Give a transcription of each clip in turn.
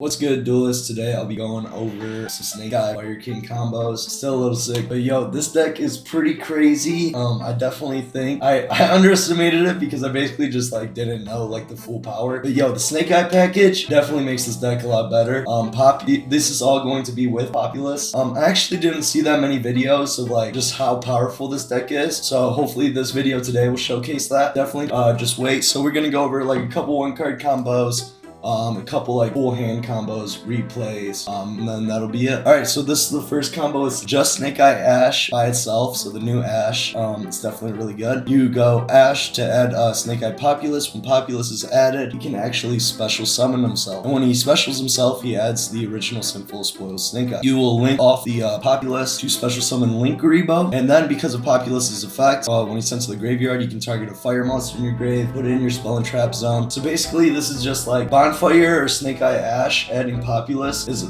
What's good, duelists? Today I'll be going over some Sanke-eye Fireking combos. Still a little sick, but yo, this deck is pretty crazy. I definitely think I underestimated it because I basically just didn't know the full power. But yo, the Sanke-eye package definitely makes this deck a lot better. This is all going to be with Populous. I actually didn't see that many videos of just how powerful this deck is. So hopefully this video today will showcase that. Definitely just wait. So we're gonna go over a couple one-card combos. A couple full hand combos, replays, and then that'll be it. Alright, so this is the first combo. It's just Sanke-eye Ash by itself, so the new Ash, it's definitely really good. You go Ash to add Sanke-eye Populous. When Populous is added, he can actually special summon himself. And when he specials himself, he adds the original Sinful Spoils Sanke-eye. You will link off the Populous to special summon Link Rebo, and then because of Populous's effect, when he's sent to the graveyard, you can target a fire monster in your grave, put it in your spell and trap zone. So basically, this is just Bonfire or Sanke-eye Ash adding Populous is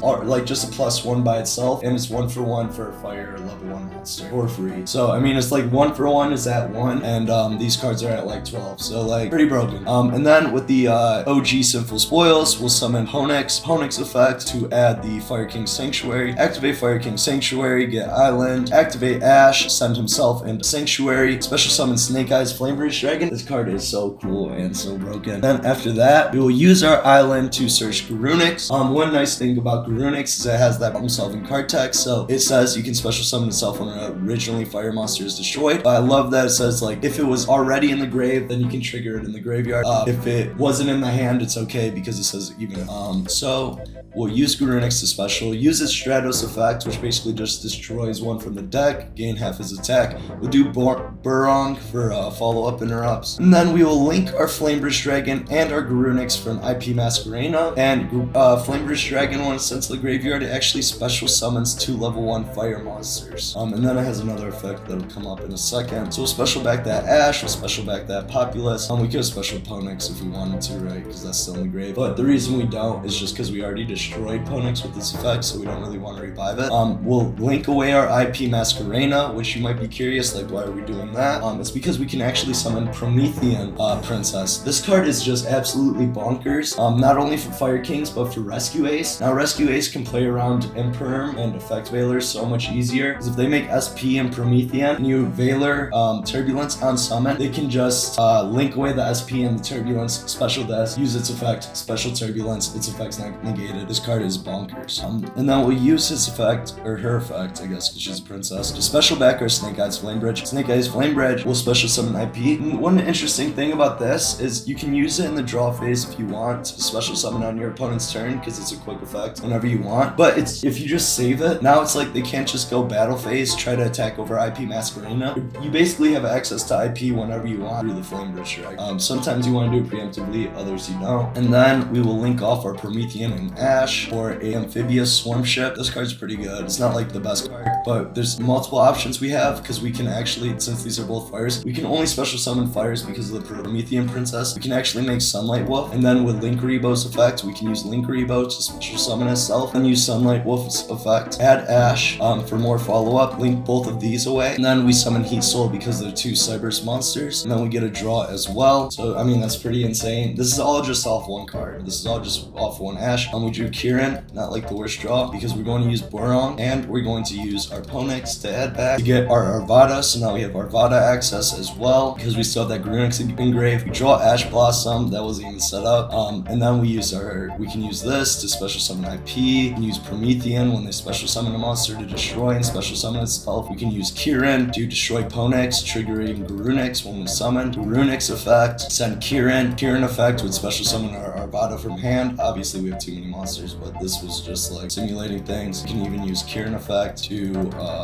just a +1 by itself, and it's 1-for-1 for a fire level 1 monster for free. So I mean, it's 1-for-1 is at 1, and these cards are at 12, so pretty broken. And then with the OG Sinful Spoils, we'll summon Ponix effect to add the Firekings Sanctuary, activate Firekings Sanctuary, get Island, activate Ash, send himself into Sanctuary, special summon Sanke-eye's Flamebridge Dragon. This card is so cool and so broken. Then after that, we will use our Island to search Garunix. One nice thing about Garunix is it has that problem solving card text, so it says you can special summon itself when an originally fire monster is destroyed. But I love that it says if it was already in the grave, then you can trigger it in the graveyard. If it wasn't in the hand, it's okay because it says even. So we'll use Garunix to special, use its Stratos effect, which basically just destroys one from the deck, gain half his attack. We'll do Burong for follow-up interrupts. And then we will link our Flamebridge Dragon and our Garunix from IP Masquerena. And Flamebridge Dragon, when it's sent to the graveyard, it actually special summons 2 level 1 fire monsters. And then it has another effect that'll come up in a second. So we'll special back that Ash, we'll special back that Populous. We could have special Ponix if we wanted to, right? Because that's still in the grave. But the reason we don't is just because we already destroyed Ponix with this effect, so we don't really want to revive it. We'll link away our IP Masquerena, which you might be curious, why are we doing that? It's because we can actually summon Promethean Princess. This card is just absolutely bonkers, not only for Firekings, but for Rescue Ace. Now, Rescue Ace can play around Imperm and Effect Veiler so much easier, because if they make SP and Promethean, and you Veiler Turbulence on summon, they can just link away the SP and the Turbulence, special death, use its effect, special Turbulence, its effect's not negated. This card is bonkers. And then we'll use his effect, or her effect, I guess, because she's a princess, to special back our Sanke-eye's Flamebridge. Sanke-eye's Flamebridge will special summon IP. And one interesting thing about this is you can use it in the draw phase if you want to special summon on your opponent's turn, because it's a quick effect whenever you want. But if you just save it, now it's they can't just go battle phase, try to attack over IP Masquerena. You basically have access to IP whenever you want through the Flamebridge Dragon. Sometimes you want to do it preemptively, others you don't. And then we will link off our Promethean and Ash for a Amphibious Swarm Ship. This card's pretty good. It's not the best card, but there's multiple options we have, because we can actually, since these are both fires, we can only special summon fires because of the Promethean Princess. We can actually make Sunlight Wolf, and then with Link Rebo's effect, we can use Link Rebo to special summon itself, and use Sunlight Wolf's effect. Add Ash for more follow-up, link both of these away, and then we summon Heat Soul because they're 2 Cyberse monsters, and then we get a draw as well. So I mean, that's pretty insane. This is all just off one card. This is all just off one Ash. We drew Kieran, not the worst draw, because we're going to use Burong, and we're going to use our Ponix to add back to get our Arvada. So now we have Arvada access as well, because we still have that Garunix engraved. We draw Ash Blossom, that wasn't even set up, and then we can use this to special summon IP. We can use Promethean when they special summon a monster to destroy and special summon itself. We can use Kieran to destroy Ponix, triggering Garunix when we summon. Garunix effect, send Kieran. Kieran effect would special summon our Arvada from hand. Obviously we have too many monsters, but this was just simulating things. You can even use Kieran effect to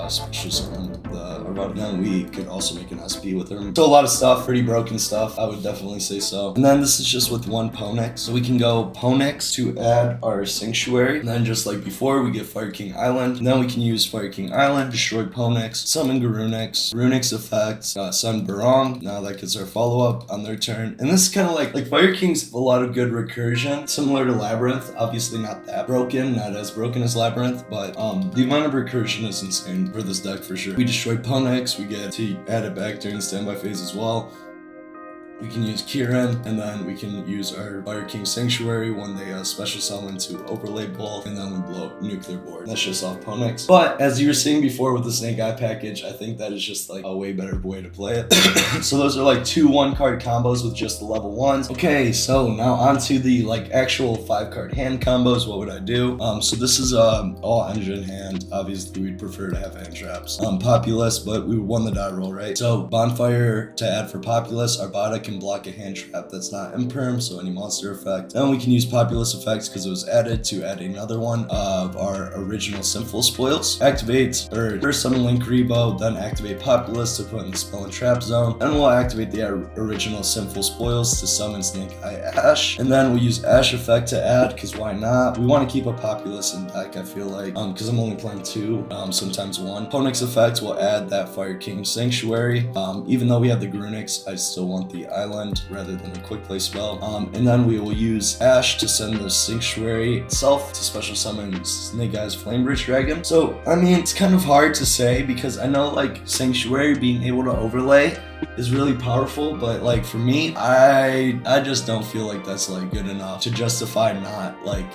special summon the Arvada. Then we could also make an SP with her. So a lot of stuff, pretty broken stuff, I would definitely say so. And then this is just with one Ponix. So we can go Ponix to add our Sanctuary, and then just like before, we get Fireking Island, and then we can use Fireking Island, destroy Ponix, summon Garunix effect, send Burong. Now that gets our follow-up on their turn. And this is kind of like Firekings have a lot of good recursion, similar to Labyrinth. Obviously not that broken, not as broken as Labyrinth, but the amount of recursion is insane for this deck for sure. We destroy Ponix, we get to add it back during standby phase as well. We can use Kieran, and then we can use our Fireking Sanctuary when they special summon to overlay both, and then we blow nuke their board. That's just off Ponix. But as you were seeing before with the Sanke-eye package, I think that is just like a way better way to play it. So those are like 2 1-card combos with just the level 1s. Okay, so now on to the like actual 5-card hand combos. What would I do? So this is all engine hand. Obviously, we'd prefer to have hand traps. Populous, but we won the die roll, right? So bonfire to add for Populous. Our Bada can block a hand trap that's not imperm, so any monster effect. Then we can use Populous effects because it was added to add another one of our original Sinful Spoils. Activate, or first summon Link Rebo, then activate Populous to put in the spell and trap zone. Then we'll activate the original Sinful Spoils to summon Sanke-eye Ash. And then we'll use Ash effect to add, because why not? We want to keep a Populous in deck, I feel like, because I'm only playing 2, sometimes 1. Ponix effect will add that Fireking Sanctuary. Even though we have the Grunix, I still want the Island rather than a quick play spell. And then we will use Ash to send the Sanctuary itself to special summon Sanke-eye's Flamebridge Dragon. So, I mean, it's kind of hard to say because I know like Sanctuary being able to overlay is really powerful, but like for me, I just don't feel like that's like good enough to justify not like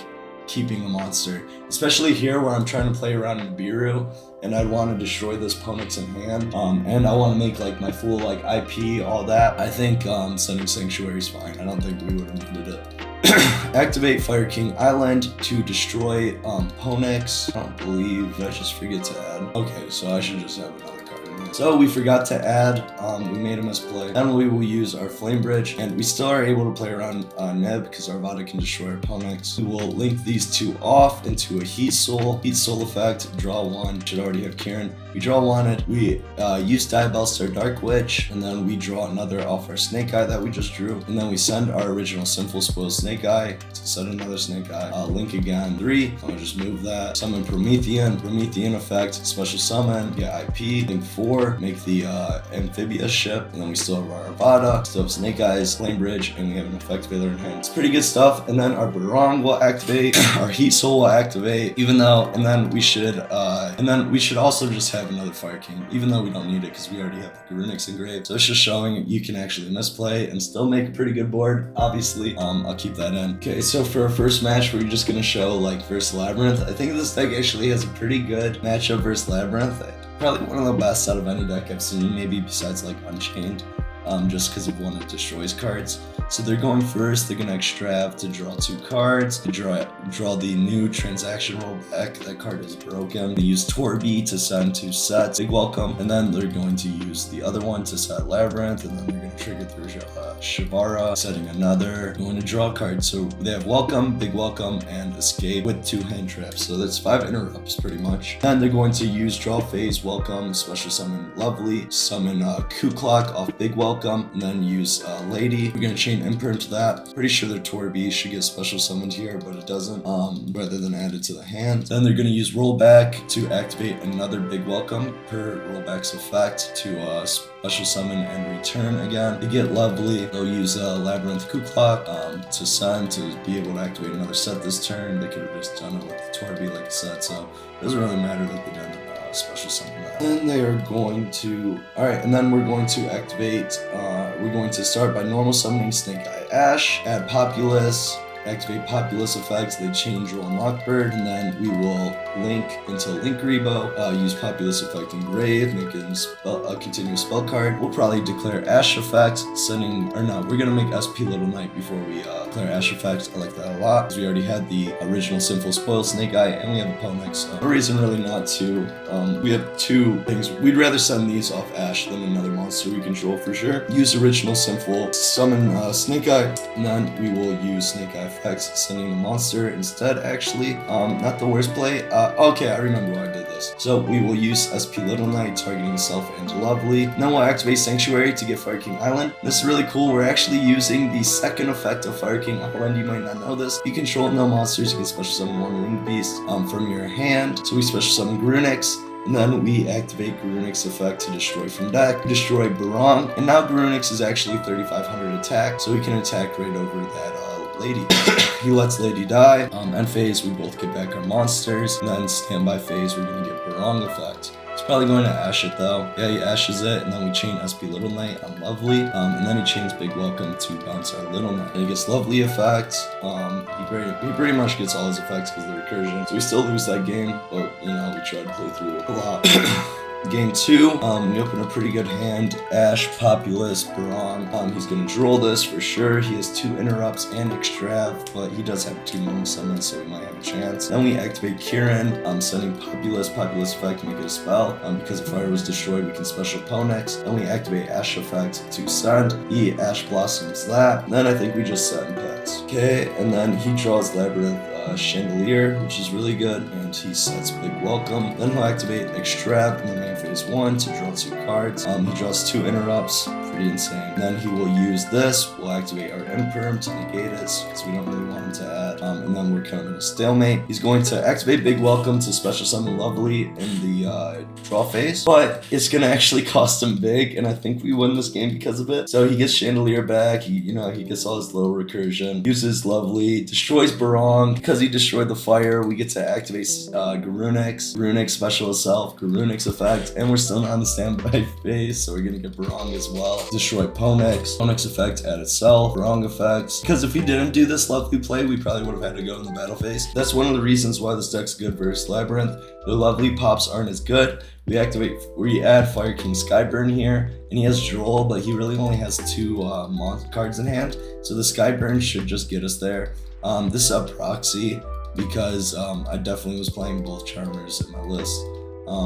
keeping a monster, especially here where I'm trying to play around in Biru and I'd want to destroy this Ponix in hand, and I want to make like my full like IP, all that. I think sending Sanctuary is fine. I don't think we would have needed it. Activate Fireking Island to destroy Ponix. I don't believe, did I just forget to add? Okay, so I should just have another card in here. So we forgot to add, we made a misplay. Then we will use our Flame Bridge, and we still are able to play around Neb because our Vada can destroy our Ponix. We will link these 2 off into a Heat Soul effect, draw 1, should already have Kieran. We draw 1, we use Diabell's our Dark Witch, and then we draw another off our Sanke-eye that we just drew, and then we send our original Sinful Spoil Sanke-eye to send another Sanke-eye. Link again 3, I'll just move that. Summon Promethean effect, special summon, get IP. Link 4, make the amphibious ship, and then we still have our Arvada, still have Sanke-eye's Flame Bridge, and we have an effect Veiler in hand. It's pretty good stuff. And then our Barong will activate, our Heat Soul will activate, and then we should also just have another Fireking, even though we don't need it because we already have the Grunix engraved. So it's just showing you can actually misplay and still make a pretty good board. Obviously, I'll keep that in. Okay, so for our first match, we're just gonna show like versus Labyrinth. I think this deck actually has a pretty good matchup versus Labyrinth. Probably one of the best out of any deck I've seen, maybe besides like Unchained. Just because of one, it destroys cards. So they're going first, they're gonna extract to draw 2 cards, to draw the new transaction roll back, that card is broken. They use Torby to send 2 sets, Big Welcome, and then they're going to use the other one to set Labyrinth, and then they're gonna trigger through Shivara, setting another, going to draw a card. So they have Welcome, Big Welcome, and Escape with 2 hand traps. So that's 5 interrupts pretty much. Then they're going to use Draw Phase, Welcome, Special Summon Lovely, summon Kuklok off Big Welcome, and then use Lady. We're gonna chain Imperm to that. Pretty sure their Torby should get special summoned here, but it doesn't, rather than add it to the hand. Then they're gonna use Rollback to activate another Big Welcome per Rollback's effect to special summon and return again. They get Lovely. They'll use Labyrinth Kuklok to send to be able to activate another set this turn. They could have just done it with the Torby like I said, so it doesn't really matter that they didn't special summon that. Then they are going to, alright, and then we're going to activate, we're going to start by normal summoning Sanke-eye Ash, add Populous, activate Populous effects, they change roll Lockbird, and then we will link into Link Rebo, use Populous effect Engrave, make it a continuous spell card. We'll probably declare Ash effect, sending, or no, we're gonna make SP Little Knight before we declare Ash effect. I like that a lot, because we already had the original Sinful Spoil Sanke-eye, and we have a Ponix, so no reason really not to. We have 2 things. We'd rather send these off Ash than another monster we control for sure. Use original Sinful, summon Sanke-eye, and then we will use Sanke-eye effects, sending the monster instead, actually. Not the worst play. Okay, I remember why I did this. So we will use SP Little Knight, targeting Self and Lovely. Then we'll activate Sanctuary to get Fireking Island. This is really cool. We're actually using the second effect of Fireking Island. You might not know this. You control no monsters. You can special summon 1 winged beast from your hand. So we special summon Grunix. And then we activate Grunix effect to destroy from deck, destroy Barong, and now Grunix is actually 3500 attack, so we can attack right over that Lady. he lets Lady die. End phase, we both get back our monsters. And then standby phase, we're gonna get Barong effect. He's probably going to Ash it though. Yeah, he ashes it, and then we chain SP Little Knight on Lovely. And then he chains Big Welcome to bounce our Little Knight. And he gets Lovely effect. He pretty much gets all his effects because of the recursion. So we still lose that game, but you know, we tried to play through it a lot. Game 2, we open a pretty good hand. Ash, Populous, Barong. He's gonna drool this for sure. He has 2 interrupts and extrav, but he does have 2 moon summons, so we might have a chance. Then we activate Kieran, sending Populous effect to make it a spell. Because if fire was destroyed, we can special Ponix. Then we activate Ash effect to send. He Ash Blossoms that. And then I think we just set and pets. Okay, and then he draws Labyrinth Chandelier, which is really good, and he sets Big Welcome. Then he'll activate Extrav in the main phase 1 to draw 2 cards. He draws 2 interrupts, pretty insane. Then he will use this, we'll activate our Imperm to negate it, because we don't really want him to add. And then we're kind of in a stalemate. He's going to activate Big Welcome to special summon Lovely in the draw phase, but it's gonna actually cost him big, and I think we win this game because of it. So he gets Chandelier back, he gets all his little recursion, uses Lovely, destroys Barong. Because he destroyed the fire, we get to activate Garunix special itself, Garunix effect, and we're still not on the standby phase, so we're gonna get Barong as well. Destroy Ponix effect at itself, Barong effects. Because if he didn't do this Lovely play, we probably would have had to go in the battle phase. That's one of the reasons why this deck's good versus Labyrinth. The Lovely pops aren't as good. We add Firekings Skyburn here, and he has Droll, but he really only has 2 cards in hand, so the Skyburn should just get us there. This is a proxy because I definitely was playing both Charmers in my list.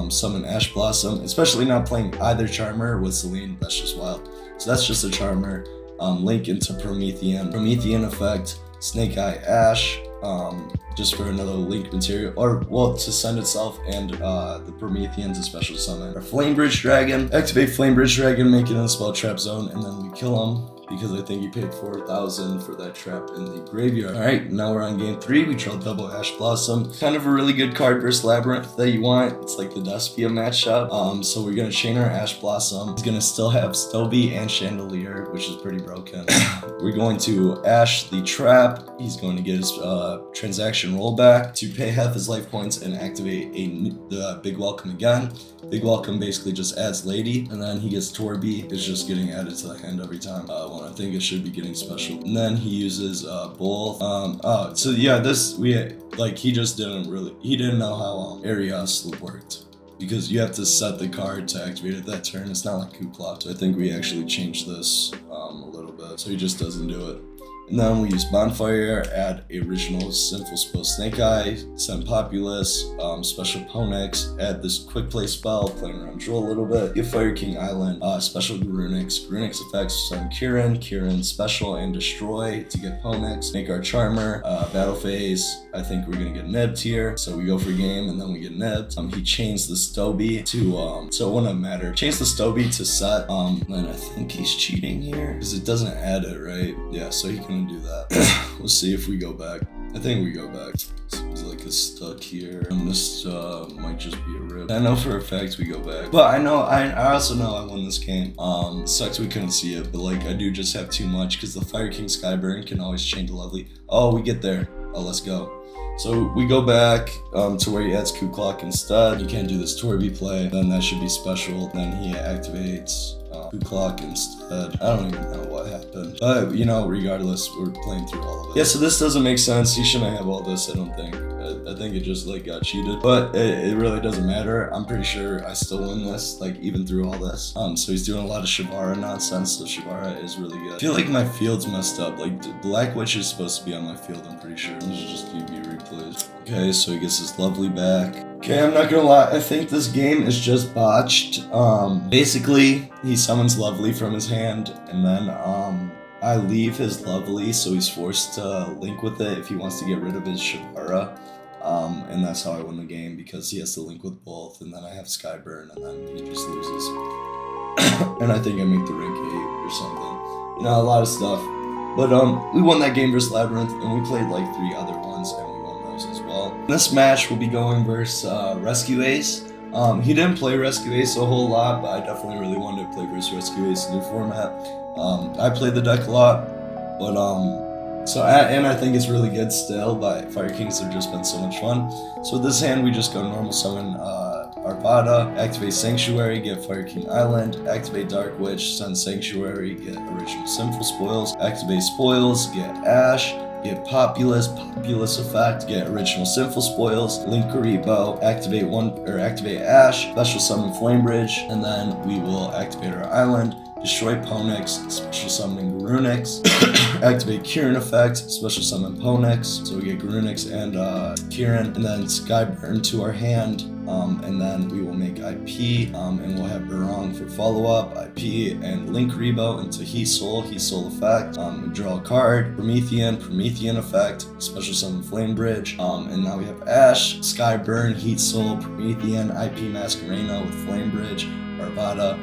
Summon Ash Blossom, especially not playing either Charmer with Celine, that's just wild. So that's just a Charmer. Link into Promethean effect, Sanke-eye Ash, just for another link material, or well, to send itself, and the Promethean to special summon. Our Flamebridge Dragon, activate Flamebridge Dragon, make it in the spell trap zone, and then we kill him. Because I think he paid 4,000 for that trap in the graveyard. Alright, now we're on game 3. We draw double Ash Blossom. Kind of a really good card versus Labyrinth that you want. It's like the Despia matchup. So we're gonna chain our Ash Blossom. He's gonna still have Stoby and Chandelier, which is pretty broken. We're going to Ash the trap. He's going to get his transaction rollback to pay half his life points and activate the Big Welcome again. Big Welcome basically just adds Lady, and then he gets Torby. It's just getting added to the hand every time. When I think it should be getting special. And then he uses both. So yeah, he just didn't know how Arias worked. Because you have to set the card to activate it that turn. It's not like Coup Clock. So I think we actually changed this a little bit. So he just doesn't do it. And then we use Bonfire, add original Sinful Spell Sanke-eye, send Populous, special Ponix, add this quick play spell, playing around Droll a little bit, give Fireking Island, special Garunix effects, send Kieran special and destroy to get Ponix, make our Charmer, battle phase. I think we're gonna get nibbed here, so we go for game and then we get nibbed. He chains the Stoby to, so it wouldn't matter. Chains the Stoby to set, and I think he's cheating here, because it doesn't add it, right? Yeah, so he can do that. We'll see if we go back. I think we go back. Seems like it's stuck here, and this might just be a rip. I know for a fact we go back, but I also know I won this game. Sucks we couldn't see it, but like I do just have too much because the Fireking Skyburn can always chain to Lovely. Oh, we get there. Oh, let's go. So we go back to where he adds Coup Clock instead. You can't do this Torby play, then that should be special. Then he activates Coup Clock instead. I don't even know what happened. But, regardless, we're playing through all of it. Yeah, so this doesn't make sense. He shouldn't have all this, I don't think. I think it just, got cheated. But it really doesn't matter. I'm pretty sure I still win this, even through all this. So he's doing a lot of Shivara nonsense, so Shivara is really good. I feel like my field's messed up. Black Witch is supposed to be on my field, I'm pretty sure. This is just UB replays. Okay, so he gets his Lovely back. Okay, I'm not gonna lie, I think this game is just botched. Basically, he summons Lovely from his hand, and then I leave his Lovely, so he's forced to link with it if he wants to get rid of his Shivara. And that's how I win the game, because he has to link with both, and then I have Skyburn, and then he just loses. And I think I make the rank 8 or something. A lot of stuff. But we won that game versus Labyrinth, and we played 3 other ones, and we won those as well. This match will be going versus Rescue Ace. He didn't play Rescue Ace a whole lot, but I definitely really wanted to play versus Rescue Ace in the new format. I played the deck a lot, but So, and I think it's really good still, but Firekings have just been so much fun. So with this hand, we just go normal summon Arvada, activate Sanctuary, get Fireking Island, activate Dark Witch, send Sanctuary, get Original Sinful Spoils, activate Spoils, get Ash, get Populous effect, get Original Sinful Spoils, link Karibo, activate Ash, special summon Flamebridge, and then we will activate our island, destroy Ponix, special summon Garunix, activate Kieran effect, special summon Ponix, so we get Garunix and Kieran, and then Skyburn to our hand, and then we will make IP, and we'll have Barong for follow-up, IP, and link Rebo into Heat Soul effect, draw a card, Promethean effect, special summon Flamebridge, and now we have Ash, Skyburn, Heat Soul, Promethean, IP Masquerena with Flamebridge, Arvada.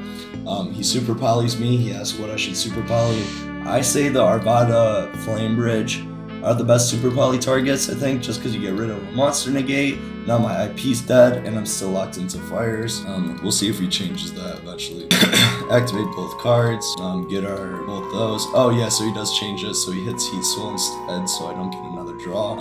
He super polys me, he asks what I should super poly. I say the Arvada Flamebridge are the best super poly targets, I think, just because you get rid of a monster negate. Now my IP's dead and I'm still locked into fires. We'll see if he changes that eventually. Activate both cards, get our both those. Oh yeah, so he does change it, so he hits Heat Soul instead, so I don't get another draw.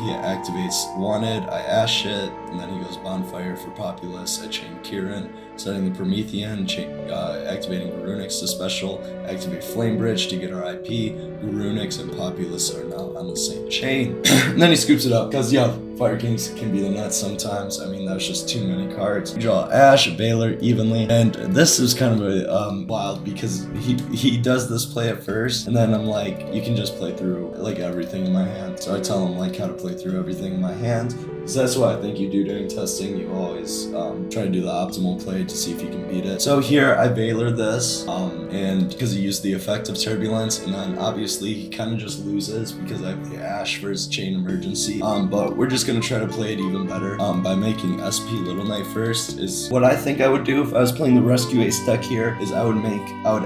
He activates Wanted, I Ash it, and then he goes Bonfire for Populous, I chain Kieran, setting the Promethean, activating Garunix to special, activate Flamebridge to get our IP, Garunix and Populous are now on the same chain. And then he scoops it up, because Firekings can be the nuts sometimes. I mean, that's just too many cards. We draw Ash, Baylor evenly, and this is kind of wild because he does this play at first, and then I'm like, you can just play through like everything in my hand. So I tell him like how to play through everything in my hand. So that's what I think you do during testing. You always try to do the optimal play to see if you can beat it. So here I Baylor this, and because he used the effect of Turbulence, and then obviously he kind of just loses because I play Ash for his Chain Emergency. But we're just gonna try to play it even better by making SP Little Knight first. Is what I think I would do if I was playing the Rescue Ace deck here. Is I would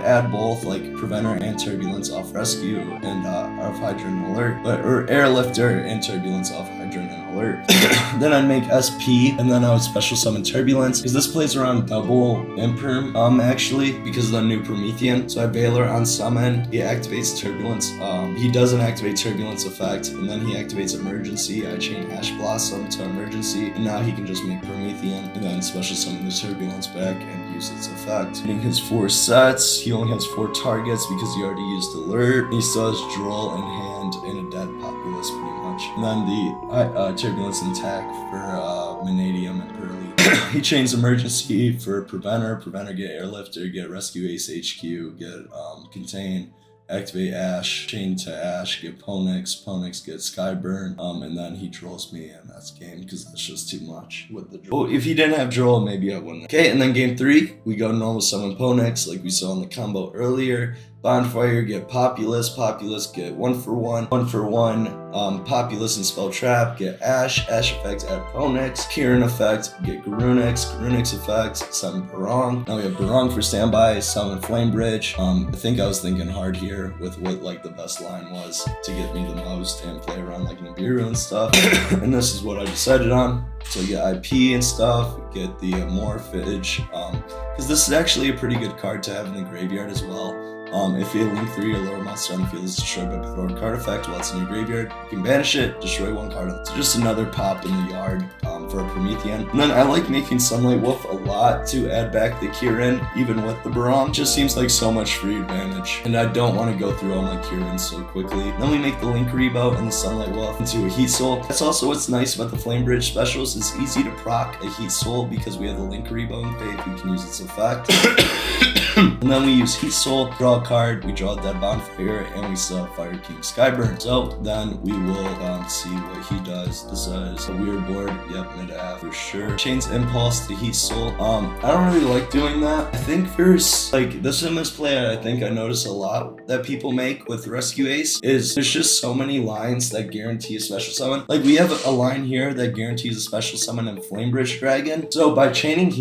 add both like Preventer and Turbulence off Rescue and off Hydrant and Alert, or Airlifter and Turbulence off Hydrant and Alert. Then I'd make SP, and then I would special summon Turbulence, because this plays around double Imperm, actually, because of the new Promethean. So I Baylor on summon, he activates Turbulence, he doesn't activate Turbulence effect, and then he activates Emergency, I chain Ash Blossom to Emergency, and now he can just make Promethean, and then special summon the Turbulence back and use its effect. In his 4 sets, he only has 4 targets because he already used Alert, he still has Droll in hand and a dead Populous pretty much. And then the Turbulence intact for Vanadium and Pearly. He chains Emergency for Preventer get Airlifter, get Rescue Ace HQ, get Contain, activate Ash, chain to Ash, get Ponix get Skyburn, and then he draws me, and that's game, because that's just too much with the draw. If he didn't have draw, maybe I wouldn't. Okay, and then game 3, we go normal summon Ponix, like we saw in the combo earlier. Bonfire, get Populous get 1/1, Populous and Spell Trap, get Ash effect, add Ponix, Kieran effect, get Garunix effect, summon Barong. Now we have Barong for standby, summon Flamebridge. I think I was thinking hard here with what like the best line was to get me the most and play around like Nibiru and stuff. And this is what I decided on. So you get IP and stuff, get the Morphage, because this is actually a pretty good card to have in the graveyard as well. If you link 3 or lower monster on the field is destroyed by battle or card effect while it's in your graveyard, you can banish it, destroy 1 card. So just another pop in the yard for a Promethean. And then I like making Sunlight Wolf a lot to add back the Kieran, even with the Barong. Just seems like so much free advantage. And I don't want to go through all my Kierans so quickly. Then we make the Link Rebo and the Sunlight Wolf into a Heat Soul. That's also what's nice about the Flamebridge specials. It's easy to proc a Heat Soul because we have the Link Rebo in Faith. We can use its effect. And then we use Heat Soul, draw a card, we draw a Dead Bonfire, and we still have Fireking Skyburn. So then we will see what he does. This is a weird board, yep, mid-af for sure. Chains Impulse to Heat Soul. I don't really like doing that. I think there's, like, this in this play I think I notice a lot that people make with Rescue Ace is there's just so many lines that guarantee a special summon. Like, we have a line here that guarantees a special summon in Flamebridge Dragon. So by chaining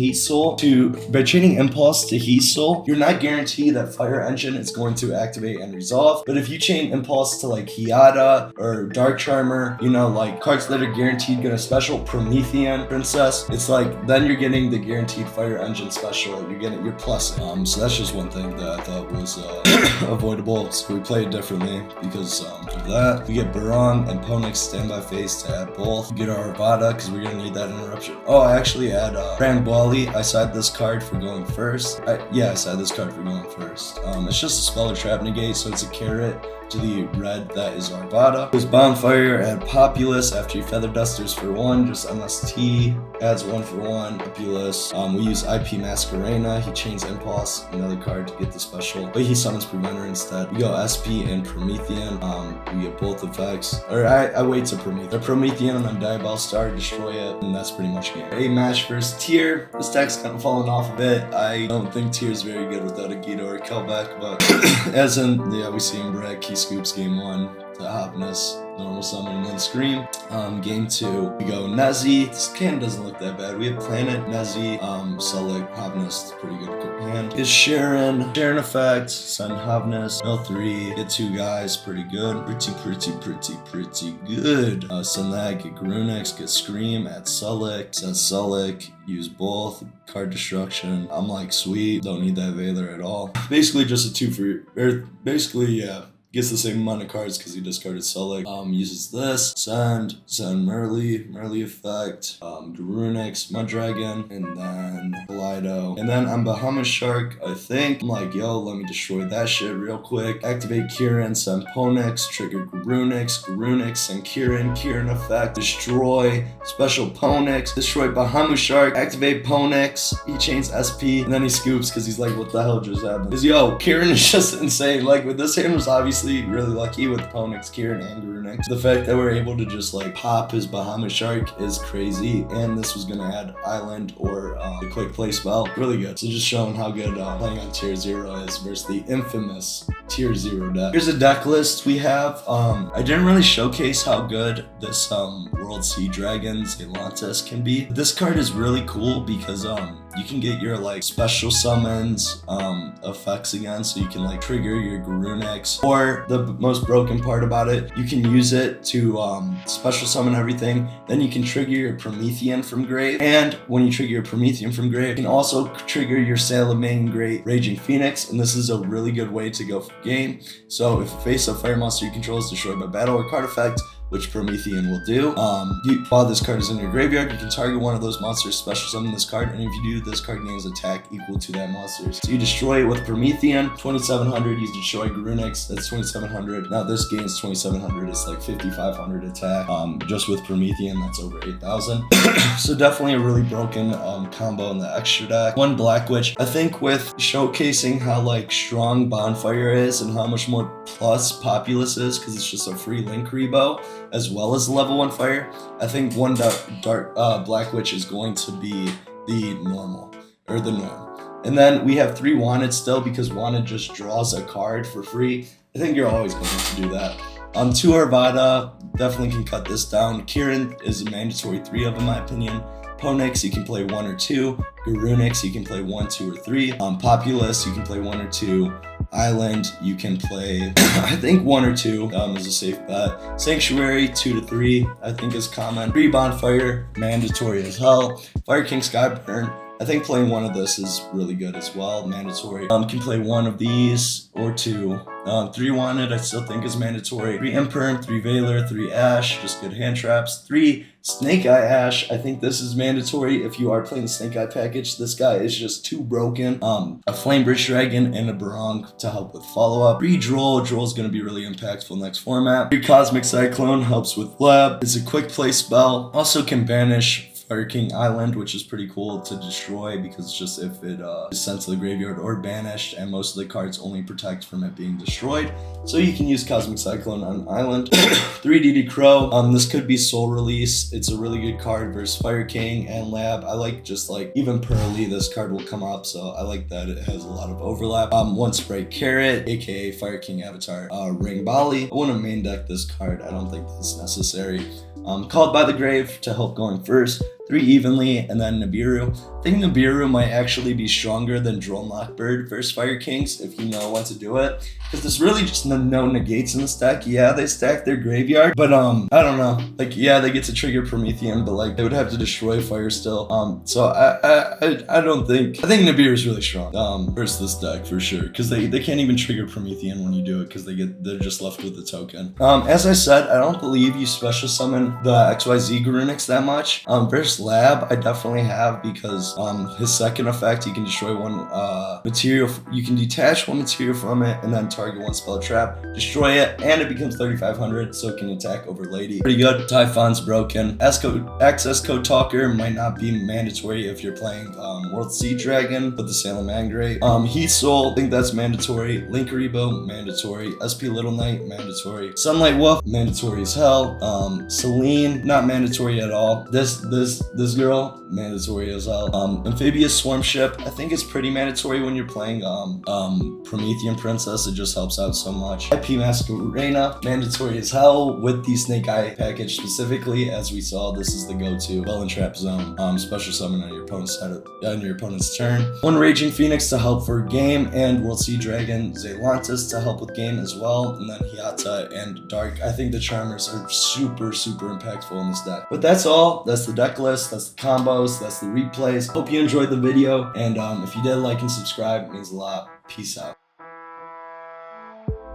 Impulse to Heat Soul, you're not guaranteed that Fire Engine is going to activate and resolve. But if you chain Impulse to like Hiata or Dark Charmer, you know, like cards that are guaranteed gonna special, Promethean Princess, it's like then you're getting the guaranteed Fire Engine special. You're plussing. So that's just one thing that I thought was avoidable. So we play it differently because of that. We get Barong and Ponix standby phase to add both. We get our Arvada because we're gonna need that interruption. Oh, I actually add Brandwali. I side this card for going first. I side this card for going first. It's just a spell or trap negate, so it's a carrot to the red that is Arvada. There's Bonfire, add Populous after you Feather Dusters for 1, just MST, adds 1 for 1, Populous. We use IP Masquerena, he chains Impulse, another card to get the special, but he summons Preventer instead. We go SP and Promethean, we get both effects, or I wait to Promethean. Promethean and then Diabell Star, destroy it, and that's pretty much game. A match versus Tier. This deck's kind of fallen off a bit. I don't think Tier is very good without a Gito or a Kelbeck, but as in, yeah, we see him brag, he scoops game 1 to Hopness, normal summon, and then Scream. Game 2, we go Nezzy. This hand doesn't look that bad. We have Planet, Nezzy, Sulik, Hopness, pretty good hand. Is Sharon effect, send Hopness, mill 3, get 2 guys, pretty good. Pretty good. Send that, get Grunix, get Scream, add Sulik, send Sulik, use both, card destruction. I'm like, sweet, don't need that Veiler at all. Basically just a 2 for, yeah. Gets the same amount of cards because he discarded Sulik. Uses this, send Merly effect, Garunix, Muddragon, and then Kaleido. And then on Bahamut Shark, I think, I'm like, yo, let me destroy that shit real quick. Activate Kieran, send Ponix, trigger Garunix, send Kieran effect, destroy, special Ponix, destroy Bahamut Shark, activate Ponix, he chains SP, and then he scoops because he's like, what the hell just happened? Because yo, Kieran is just insane. Like, with this hand was obviously really lucky with Ponix, Kieran, and Garunix. The fact that we're able to just like pop his Bahamut Shark is crazy, and this was gonna add Island or a quick play spell. Really good. So just showing how good playing on tier 0 is versus the infamous tier 0 deck. Here's a deck list we have. I didn't really showcase how good this World Sea Dragons Atlantis can be. This card is really cool because you can get your like special summons effects again, so you can like trigger your Garunix, or the most broken part about it, you can use it to special summon everything, then you can trigger your Promethean from grave, and when you trigger your Promethean from grave, you can also trigger your Salamane Great Raging Phoenix, and this is a really good way to go for game. So if you face a fire monster you control is destroyed by battle or card effect, which Promethean will do. While this card is in your graveyard, you can target one of those monsters, special summon this card, and if you do, this card gains attack equal to that monster. So you destroy it with Promethean, 2700, you destroy Garunix, that's 2700. Now this gains 2700, it's like 5500 attack. Just with Promethean, that's over 8000. So definitely a really broken combo in the extra deck. One Black Witch, I think with showcasing how like strong Bonfire is and how much more plus Populous is, because it's just a free link rebo, as well as level 1 fire, I think one Black Witch is going to be the normal, or the norm. And then we have 3 Wanted still, because Wanted just draws a card for free. I think you're always going to do that. 2 Arvada, definitely can cut this down. Kieran is a mandatory 3 of, in my opinion. Ponix, you can play 1 or 2. Garunix, you can play 1, 2, or 3. Populous, you can play 1 or 2. Island, you can play, I think 1 or 2 is a safe bet. Sanctuary, 2 to 3, I think is common. 3 Bonfire, mandatory as hell. Firekings Skyburn, I think playing 1 of this is really good as well, mandatory. Can play 1 of these or 2. 3 Wanted, I still think is mandatory. 3 Imperm, 3 Veiler, 3 Ash, just good hand traps. 3 Sanke-eye Ash, I think this is mandatory if you are playing the Sanke-eye package. This guy is just too broken. A Flamebridge Dragon and a Barong to help with follow-up. 3 Droll, Droll's gonna be really impactful next format. 3 Cosmic Cyclone, helps with Lab. It's a quick play spell. Also can banish Fireking Island, which is pretty cool to destroy, because it's just if it is sent to the graveyard or banished, and most of the cards only protect from it being destroyed. So you can use Cosmic Cyclone on Island. 3 DD Crow, this could be Soul Release. It's a really good card versus Fire King and Lab. I like just like, even Pearly, this card will come up, so I like that it has a lot of overlap. 1 Sprite Carrot, aka Fire King Avatar, Ring Bali. I want to main deck this card, I don't think that's necessary. Called by the Grave to help going first. pretty evenly, and then Nibiru. I think Nibiru might actually be stronger than Drone Lockbird versus Firekings if you know when to do it. Because there's really just no negates in this deck. Yeah, they stack their graveyard, but I don't know. Like, yeah, they get to trigger Promethean, but like they would have to destroy fire still. So I don't think. I think Nibiru is really strong versus this deck for sure. Because they can't even trigger Promethean when you do it because they're just left with the token. As I said, I don't believe you special summon the XYZ Garunix that much. Versus Lab, I definitely have because his second effect, you can destroy one material. You can detach one material from it and then target one spell trap, destroy it, and it becomes 3,500, so it can attack over Lady. Pretty good. Typhon's broken. Access Code Talker might not be mandatory if you're playing World Sea Dragon with the Salem Mangrate. Heat Soul, I think that's mandatory. Link Rebo, mandatory. SP Little Knight, mandatory. Sunlight Wolf, mandatory as hell. Celine, not mandatory at all. This girl, mandatory as hell. Amphibious Swarm Ship, I think it's pretty mandatory when you're playing Promethean Princess. It just helps out so much. IP Masquerena, mandatory as hell with the Sanke-eye package specifically. As we saw, this is the go-to Bell and Trap Zone. Special summon on your opponent's side on your opponent's turn. One Raging Phoenix to help for game, and World Sea Dragon Zelantis to help with game as well. And then Hiata and Dark. I think the Charmers are super impactful in this deck. But that's all. That's the deck list. That's the combos. That's the replays. Hope you enjoyed the video. And if you did, like and subscribe. It means a lot. Peace out.